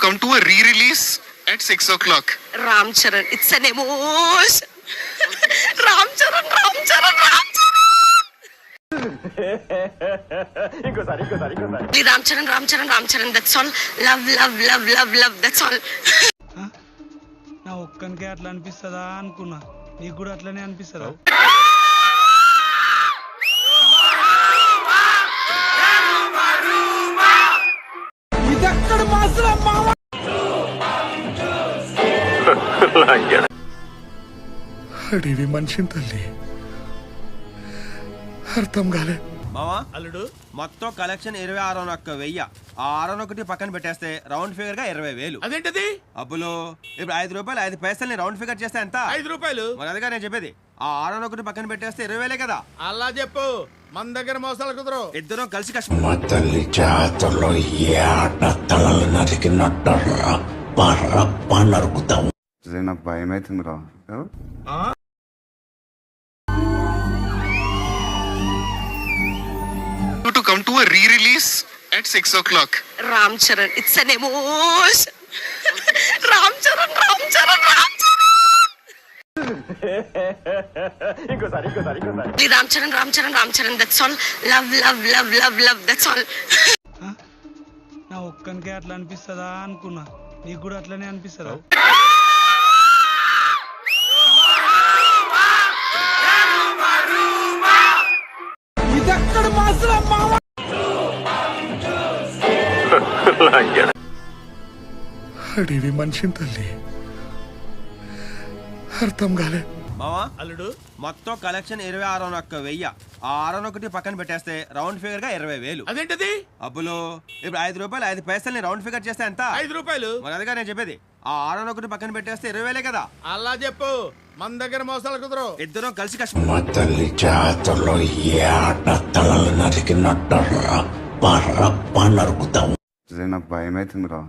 come to a re-release at 6 o'clock. Ram Charan, it's an emotion. Ram Charan, Ram Charan, Ram Charan. Ram Charan, Ram Charan, Ram Charan. That's all. Love, love, love, love, love. That's all. నా ఒక్కనికే అట్లా అనిపిస్తుందా అనుకున్నా, నీకు కూడా అట్లనే అనిపిస్తుందా? అడివి మనిషిని తల్లి అర్థం కాలే మావా అల్లుడు మొత్తం కలెక్షన్ 26,110. ఆ 601 పక్కన పెట్టేస్తే రౌండ్ ఫిగర్ గా 20,000. అదేంటది? అబ్బులో ఇప్పుడు 5 రూపాయలు 5 పైసల్ని రౌండ్ ఫిగర్ చేస్తే ఎంత? 5 రూపాయలు. మరి అదిగా నేను చెప్పేది. ఆ 601 పక్కన పెట్టేస్తే 20,000 కదా. అలా చెప్పు, మన దగ్గర మోసాలు కుదరు. ఇద్దరం కలిసి మా తల్లి జాతరలో ఏట తలలు నరికినట్టరా పర్రప్ప నరుకుతాం. నాకు భయం అవుతుంది రా. to come to a re-release at 6 o'clock. Ram Charan, it's an emotion. Ram Charan, Ram Charan, Ram Charan. Ram Charan, Ram Charan, Ram Charan. That's all. Love, love, love, love, love. That's all. నా ఒక్కనికే అట్లా అనిపిస్తుందా అనుకున్నా, నీకు కూడా అట్లనే అనిపిస్తుందా? అడివి మనిషిని తల్లి అర్థం కాలే మావా అల్లుడు మొత్తం కలెక్షన్ 26,110. ఆ 601 పక్కన పెట్టేస్తే రౌండ్ ఫిగర్ గా 20,000. అదేంటది? అబ్బులో ఇప్పుడు 5 రూపాయలు 5 పైసల్ని రౌండ్ ఫిగర్ చేస్తే ఎంత? 5 రూపాయలు. మరి అదిగా నేను చెప్పేది. ఆ 601 పక్కన పెట్టేస్తే 20,000 కదా. అలా చెప్పు, మన దగ్గర మోసాలు కుదరు. ఇద్దరం కలిసి మా తల్లి జాతరలో ఏట తలలు నరికినట్టరా పర్రప్ప నరుకుతాం. నాకు భయం అవుతుంది రా.